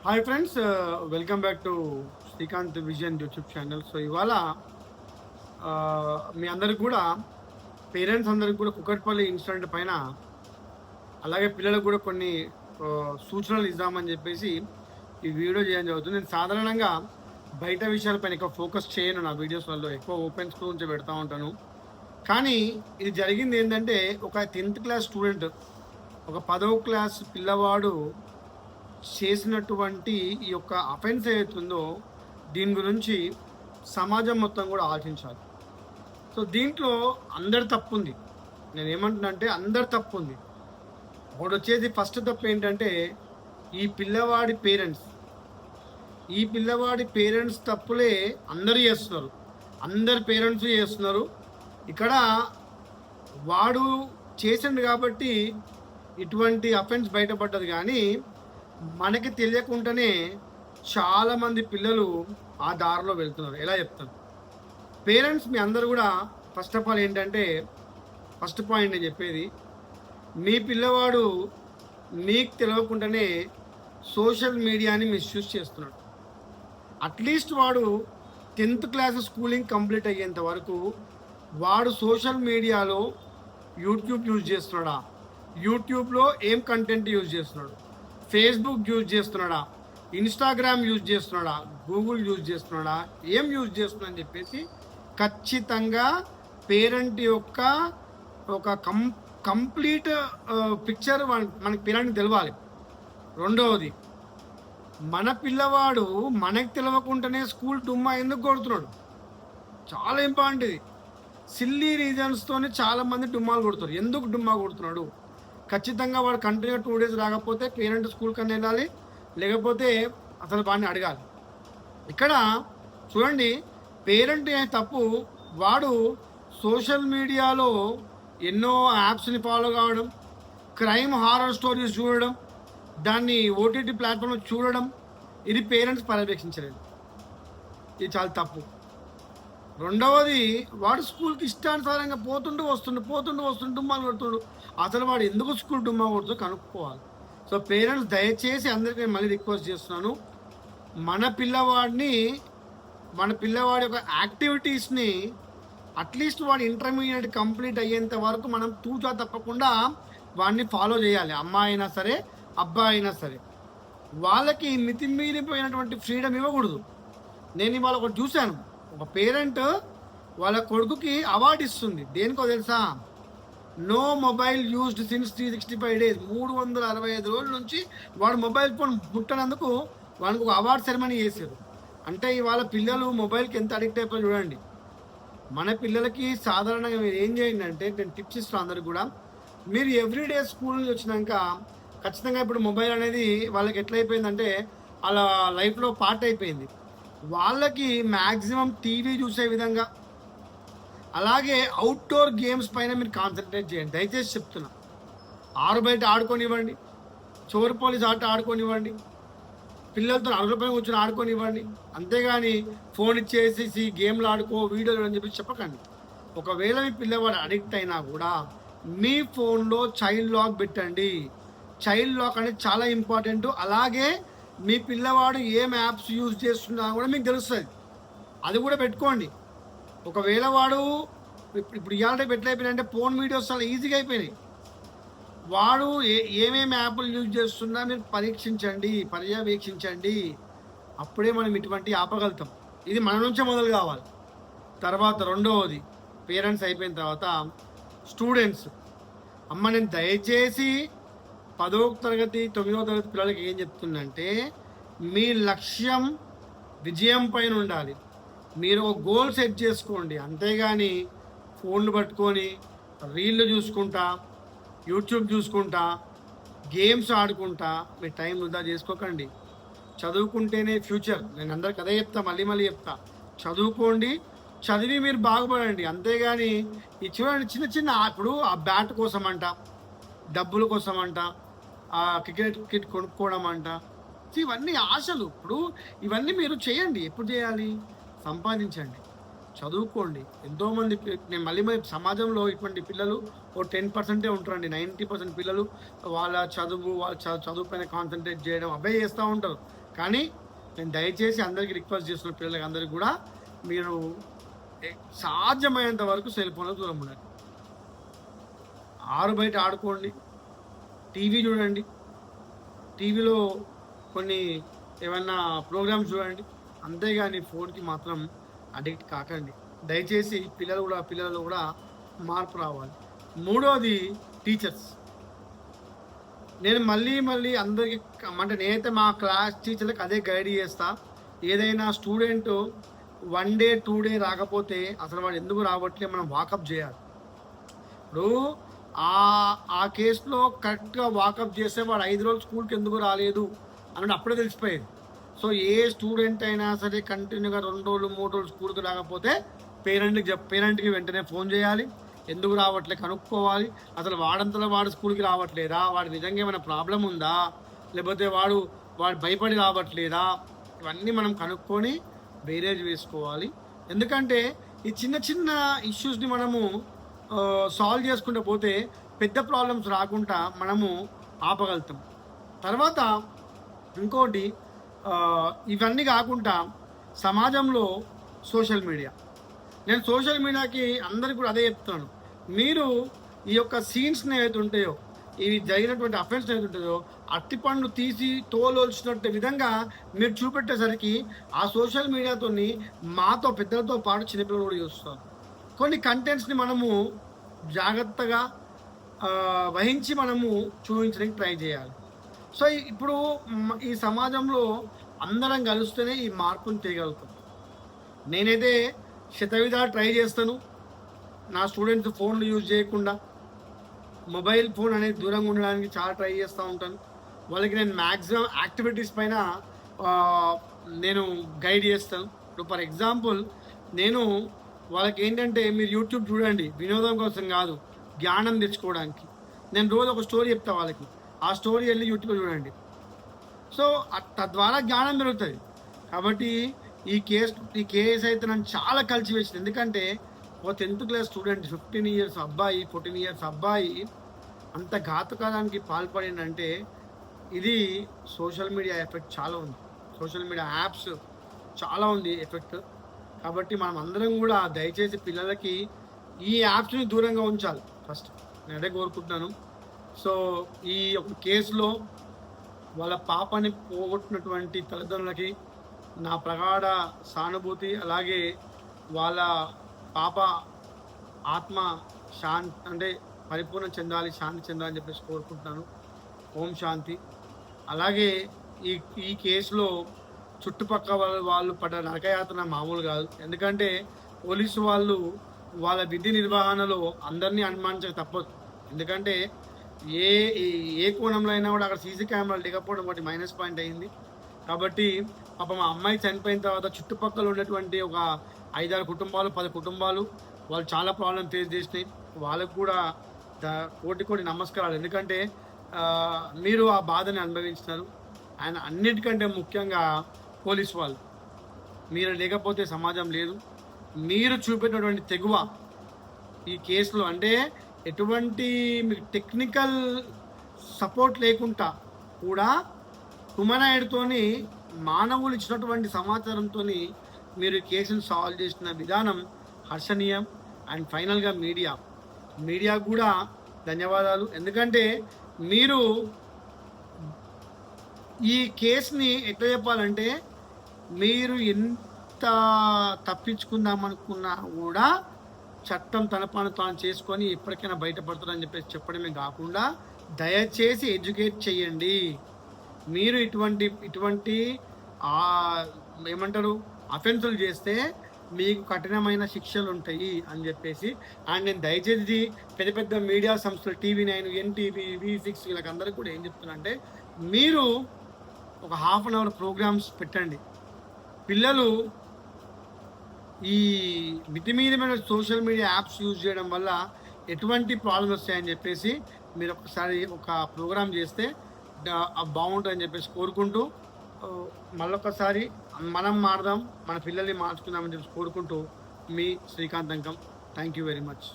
Hi friends, welcome back to Srikanth vision YouTube channel. So ఇవాళ మీ అందరికి కూడా, పేరెంట్స్ అందరికి కూడా కుకట్పల్లి ఇన్సిడెంట్ పైన, అలాగే పిల్లలకు కూడా కొన్ని సూచనలు ఇద్దామని చెప్పేసి ఈ వీడియో చేయడం జరుగుతుంది. నేను సాధారణంగా బయట విషయాలపైన ఎక్కువ ఫోకస్ చేయను, నా వీడియోస్లలో ఎక్కువ ఓపెన్ స్కూల్ నుంచి పెడతా ఉంటాను. కానీ ఇది జరిగింది ఏంటంటే, ఒక 10th క్లాస్ స్టూడెంట్, ఒక 10వ క్లాస్ పిల్లవాడు చేసినటువంటి ఈ యొక్క అఫెన్స్ ఏదైతుందో దీని గురించి సమాజం మొత్తం కూడా ఆలోచించాలి. సో దీంట్లో అందరి తప్పు ఉంది. నేను ఏమంటున్నా అంటే అందరి తప్పు ఉంది. ఒకటి వచ్చేసి ఫస్ట్ తప్పు ఏంటంటే ఈ పిల్లవాడి పేరెంట్స్ తప్పులే అందరూ చేస్తున్నారు, అందరి పేరెంట్స్ చేస్తున్నారు. ఇక్కడ వాడు చేసిండు కాబట్టి ఇటువంటి అఫెన్స్ బయటపడ్డది. కానీ మనకి తెలియకుండానే చాలామంది పిల్లలు ఆ దారిలో వెళ్తున్నారు. ఎలా చెప్తాను? పేరెంట్స్ మీ అందరూ కూడా ఫస్ట్ ఆఫ్ ఆల్ ఏంటంటే, ఫస్ట్ పాయింట్ నేను చెప్పేది, మీ పిల్లవాడు మీకు తెలియకుండానే సోషల్ మీడియాని మిస్యూజ్ చేస్తున్నాడు. అట్లీస్ట్ వాడు 10th క్లాస్ స్కూలింగ్ కంప్లీట్ అయ్యేంత వరకు వాడు సోషల్ మీడియాలో యూట్యూబ్ యూజ్ చేస్తున్నాడా, యూట్యూబ్లో ఏం కంటెంట్ యూజ్ చేస్తున్నాడు, ఫేస్బుక్ యూజ్ చేస్తున్నాడా, ఇన్స్టాగ్రామ్ యూజ్ చేస్తున్నాడా, గూగుల్ యూజ్ చేస్తున్నాడా, ఏం యూజ్ చేస్తున్నా అని చెప్పేసి ఖచ్చితంగా పేరెంట్ యొక్క ఒక కంప్లీట్ పిక్చర్ మనకి పేరెంట్కి తెలవాలి. రెండవది, మన పిల్లవాడు మనకు తెలియకుండానే స్కూల్ డుమ్మా ఎందుకు కొడుతున్నాడు, చాలా ఇంపార్టెంట్ ఇది. సిల్లీ రీజన్స్తోనే చాలామంది డుమ్మాలు కొడుతారు. ఎందుకు డుమ్మా కొడుతున్నాడు? ఖచ్చితంగా వాడు కంటిన్యూగా 2 days రాకపోతే పేరెంట్ స్కూల్ కన్నా వెళ్ళాలి, లేకపోతే అసలు వాడిని అడగాలి. ఇక్కడ చూడండి, పేరెంట్ తప్పు. వాడు సోషల్ మీడియాలో ఎన్నో యాప్స్ని ఫాలో కావడం, క్రైమ్ హారర్ స్టోరీస్ చూడడం, దాన్ని ఓటీటీ ప్లాట్ఫామ్లో చూడడం, ఇది పేరెంట్స్ పర్యవేక్షించలేదు. ఇది చాలా తప్పు. రెండవది, వాడు స్కూల్కి ఇష్టానుసారంగా పోతుంటూ వస్తుంటూ డుమ్మాలు కొడుతుండు. అసలు వాడు ఎందుకు స్కూల్ డుమ్మా కొడుతూ కనుక్కోవాలి. సో పేరెంట్స్ దయచేసి అందరికీ నేను మళ్ళీ రిక్వెస్ట్ చేస్తున్నాను, మన పిల్లవాడి యొక్క యాక్టివిటీస్ని అట్లీస్ట్ వాడు ఇంటర్మీడియట్ కంప్లీట్ అయ్యేంత వరకు మనం తూచా తప్పకుండా వాడిని ఫాలో చేయాలి. అమ్మాయి అయినా సరే, అబ్బాయి అయినా సరే. వాళ్ళకి మితిమీరిపోయినటువంటి ఫ్రీడమ్ ఇవ్వకూడదు. నేను ఇవాళ ఒకటి చూశాను, ఒక పేరెంట్ వాళ్ళ కొడుకుకి అవార్డు ఇస్తుంది. దేనికో తెలుసా? No mobile used since 365 days, 365 రోజుల నుంచి వాడు మొబైల్ ఫోన్ ముట్టనందుకు వాడికి ఒక అవార్డు సెరమనీ చేశారు. అంటే ఇవాళ పిల్లలు మొబైల్కి ఎంత అడిక్ట్ అయిపోయి చూడండి. మన పిల్లలకి సాధారణంగా మీరు ఏం చేయండి అంటే, నేను టిప్స్ ఇస్తాను అందరికి కూడా. మీరు ఎవ్రీడే స్కూల్ నుంచి వచ్చినాక ఖచ్చితంగా ఇప్పుడు మొబైల్ అనేది వాళ్ళకి ఎట్లయిపోయిందంటే అలా లైఫ్లో పార్ట్ అయిపోయింది. వాళ్ళకి మ్యాక్సిమం టీవీ చూసే విధంగా, అలాగే అవుట్డోర్ గేమ్స్ పైన మీరు కాన్సన్ట్రేట్ చేయండి. దయచేసి చెప్తున్నా, ఆరు బయట ఆడుకోనివ్వండి, చోరు పోలీస్ ఆట ఆడుకోనివ్వండి, పిల్లలతో అరుగుపైన కూర్చొని ఆడుకోనివ్వండి. అంతేగాని ఫోన్ ఇచ్చేసి గేమ్లు ఆడుకో, వీడియోలు అని చెప్పి చెప్పకండి. ఒకవేళ మీ పిల్లవాడు అడిక్ట్ అయినా కూడా మీ ఫోన్లో చైల్డ్ లాక్ పెట్టండి. చైల్డ్ లాక్ అనేది చాలా ఇంపార్టెంట్. అలాగే మీ పిల్లవాడు ఏం యాప్స్ యూజ్ చేస్తున్నా కూడా మీకు తెలుస్తుంది, అది కూడా పెట్టుకోండి. ఒకవేళ వాడు ఇప్పుడు ఇవాళ ఎట్లయిపోయినాయంటే ఫోన్ వీడియోస్ చాలా ఈజీగా అయిపోయినాయి. వాడు ఏమేమి యాప్లు యూజ్ చేస్తున్నా మీరు పర్యవేక్షించండి. అప్పుడే మనం ఇటువంటి ఆపగలుగుతాం. ఇది మన నుంచే మొదలు కావాలి. తర్వాత రెండవది, పేరెంట్స్ అయిపోయిన తర్వాత స్టూడెంట్స్. అమ్మ, నేను దయచేసి 10వ తరగతి 9వ తరగతి పిల్లలకి ఏం చెప్తుందంటే, మీ లక్ష్యం విజయం పైన ఉండాలి. మీరు ఒక గోల్ సెట్ చేసుకోండి. అంతేగాని ఫోన్లు పట్టుకొని రీళ్ళు చూసుకుంటా, యూట్యూబ్ చూసుకుంటా, గేమ్స్ ఆడుకుంటా మీ టైం వృధా చేసుకోకండి. చదువుకుంటేనే ఫ్యూచర్. నేను అందరికి అదే చెప్తా, మళ్ళీ చెప్తా. చదువుకోండి, చదివి మీరు బాగుపడండి. అంతేగాని ఈ చూడండి, చిన్న ఇప్పుడు ఆ బ్యాట్ కోసం అంట, డబ్బుల కోసం అంట, ఆ క్రికెట్ కిట్ కొనుక్కోవడం అంట, ఇవన్నీ ఆశలు. ఇప్పుడు ఇవన్నీ మీరు చేయండి. ఎప్పుడు చేయాలి? సంపాదించండి, చదువుకోండి. ఎంతోమంది, నేను మళ్ళీ సమాజంలో ఇటువంటి పిల్లలు ఓ 10% ఉంటారండి. 90% పిల్లలు వాళ్ళ చదువు పైన కాన్సన్ట్రేట్ చేయడం అవే చేస్తూ ఉంటారు. కానీ నేను దయచేసి అందరికీ రిక్వెస్ట్ చేస్తున్న పిల్లలకి అందరికీ కూడా మీరు సాధ్యమైనంత వరకు సెల్ ఫోన్లో దూరం ఉండండి. బయట ఆడుకోండి, టీవీ చూడండి, టీవీలో కొన్ని ఏమన్నా ప్రోగ్రామ్స్ చూడండి, అంతేగాని ఫోన్కి మాత్రం అడిక్ట్ కాకండి దయచేసి. పిల్లలలో కూడా మార్పు రావాలి. మూడోది టీచర్స్. నేను మళ్ళీ అందరికీ అంటే నేనైతే మా క్లాస్ టీచర్లకు అదే గైడ్ చేస్తా. ఏదైనా స్టూడెంట్ 1 డే 2 డే రాకపోతే అసలు వాడు ఎందుకు రావట్లే మనం వాకప్ చేయాలి. ఇప్పుడు ఆ కేసులో కరెక్ట్గా వాకప్ చేస్తే వాడు 5 రోజులు స్కూల్కి ఎందుకు రాలేదు అన్నట్టు అప్పుడే తెలిసిపోయేది. సో ఏ స్టూడెంట్ అయినా సరే కంటిన్యూగా 2 రోజులు 3 రోజులు స్కూల్కి రాకపోతే పేరెంట్కి వెంటనే ఫోన్ చేయాలి, ఎందుకు రావట్లే కనుక్కోవాలి. అసలు వాడంతలో వాడు స్కూల్కి రావట్లేదా, వాడి నిజంగా ఏమైనా ప్రాబ్లం ఉందా, లేకపోతే వాడు భయపడి రావట్లేదా, ఇవన్నీ మనం కనుక్కొని బేరేజ్ వేసుకోవాలి. ఎందుకంటే ఈ చిన్న చిన్న ఇష్యూస్ని మనము సాల్వ్ చేసుకుంటూ పోతే పెద్ద ప్రాబ్లమ్స్ రాకుండా మనము ఆపగలుగుతాం. తర్వాత ఇంకోటి, ఇవన్నీ కాకుండా సమాజంలో సోషల్ మీడియా. నేను సోషల్ మీడియాకి అందరికీ కూడా అదే చెప్తున్నాను. మీరు ఈ యొక్క సీన్స్ని ఏవైతే ఉంటాయో, ఇవి జరిగినటువంటి అఫెన్స్ ఏదైతే ఉంటుందో అట్టిపండు తీసి తోలొల్చినట్టు విధంగా మీరు చూపెట్టేసరికి ఆ సోషల్ మీడియాతో మాతో పెద్దలతో పాటు చిన్నపిల్లలు కూడా చూస్తారు. కొన్ని కంటెంట్స్ని మనము జాగ్రత్తగా వహించి మనము చూపించడానికి ట్రై చేయాలి. సో ఇప్పుడు ఈ సమాజంలో అందరం కలిస్తేనే ఈ మార్పుని తేగలుగుతాం. నేనైతే శతవిధా ట్రై చేస్తాను నా స్టూడెంట్స్ ఫోన్లు యూజ్ చేయకుండా, మొబైల్ ఫోన్ అనేది దూరంగా ఉండడానికి చాలా ట్రై చేస్తూ ఉంటాను. వాళ్ళకి నేను మ్యాక్సిమం యాక్టివిటీస్ పైన నేను గైడ్ చేస్తాను. ఇప్పుడు ఫర్ ఎగ్జాంపుల్ నేను వాళ్ళకి ఏంటంటే, మీరు యూట్యూబ్ చూడండి వినోదం కోసం కాదు, జ్ఞానం తెచ్చుకోవడానికి. నేను రోజు ఒక స్టోరీ చెప్తాను వాళ్ళకి, ఆ స్టోరీ వెళ్ళి యూట్యూబ్లో చూడండి. సో తద్వారా జ్ఞానం పెరుగుతుంది. కాబట్టి ఈ కేసు అయితే నన్ను చాలా కలిసి వేసింది. ఎందుకంటే ఒక 10th క్లాస్ స్టూడెంట్ 15 ఇయర్స్ అబ్బాయి 14 ఇయర్స్ అబ్బాయి అంత ఘాతుకాలానికి పాల్పడిందంటే ఇది సోషల్ మీడియా ఎఫెక్ట్ చాలా ఉంది. సోషల్ మీడియా యాప్స్ చాలా ఉంది ఎఫెక్ట్. కాబట్టి మనం అందరం కూడా దయచేసి పిల్లలకి ఈ యాప్స్ని దూరంగా ఉంచాలి. ఫస్ట్ నేను అదే కోరుకుంటున్నాను. సో ఈ ఒక కేసులో వాళ్ళ పాపని పోగొట్టినటువంటి తల్లిదండ్రులకి నా ప్రగాఢ సానుభూతి, అలాగే వాళ్ళ పాప ఆత్మ అంటే పరిపూర్ణ చెందాలి, శాంతి చెందాలని చెప్పేసి కోరుకుంటున్నాను. ఓం శాంతి. అలాగే ఈ కేసులో చుట్టుపక్కల వాళ్ళు పడ్డ నరకయాతన మామూలు కాదు. ఎందుకంటే పోలీసు వాళ్ళు వాళ్ళ విధి నిర్వహణలో అందరినీ అనుమానించక తప్పదు. ఎందుకంటే ఏ కోణంలో అయినా కూడా అక్కడ సీసీ కెమెరాలు లేకపోవడం ఒకటి మైనస్ పాయింట్ అయింది. కాబట్టి పాపం మా అమ్మాయి చనిపోయిన తర్వాత చుట్టుపక్కల ఉన్నటువంటి ఒక 5-6 కుటుంబాలు 10 కుటుంబాలు వాళ్ళు చాలా ప్రాబ్లం ఫేస్ చేసినాయి. వాళ్ళకు కూడా కోటి నమస్కారాలు. ఎందుకంటే మీరు ఆ బాధని అనుభవించినారు. ఆయన అన్నిటికంటే ముఖ్యంగా పోలీసు వాళ్ళు, మీరు లేకపోతే సమాజం లేదు. మీరు చూపెట్టినటువంటి తెగువ ఈ కేసులో, అంటే ఎటువంటి మీకు టెక్నికల్ సపోర్ట్ లేకుండా కూడా హ్యూమనాయిడ్తోని మానవులు ఇచ్చినటువంటి సమాచారంతో మీరు కేసును సాల్వ్ చేసిన విధానం హర్షణీయం. అండ్ ఫైనల్గా మీడియా కూడా ధన్యవాదాలు. ఎందుకంటే మీరు ఈ కేసుని ఎట్లా చెప్పాలంటే, మీరు ఎంత తప్పించుకుందామనుకున్నా కూడా చట్టం తన పని తాను చేసుకొని ఎప్పటికైనా బయటపడుతుందని చెప్పేసి చెప్పడమే కాకుండా దయచేసి ఎడ్యుకేట్ చేయండి. మీరు ఇటువంటి ఏమంటారు అఫెన్సులు చేస్తే మీకు కఠినమైన శిక్షలు ఉంటాయి అని చెప్పేసి. అండ్ నేను దయచేసి పెద్ద మీడియా సంస్థలు TV9, NTV, V6 వీళ్ళకందరికీ కూడా ఏం చెప్తున్నా అంటే, మీరు ఒక 1/2 అవర్ ప్రోగ్రామ్స్ పెట్టండి. పిల్లలు ఈ మితిమీదమైన సోషల్ మీడియా యాప్స్ యూజ్ చేయడం వల్ల ఎటువంటి ప్రాబ్లమ్స్ వస్తాయని చెప్పేసి మీరు ఒకసారి ఒక ప్రోగ్రామ్ చేస్తే బాగుంటుందని చెప్పేసి కోరుకుంటూ, మళ్ళొకసారి మనం మారదాం, మన పిల్లల్ని మార్చుకుందామని చెప్పి కోరుకుంటూ మీ Srikanth Ankam. Thank you very much.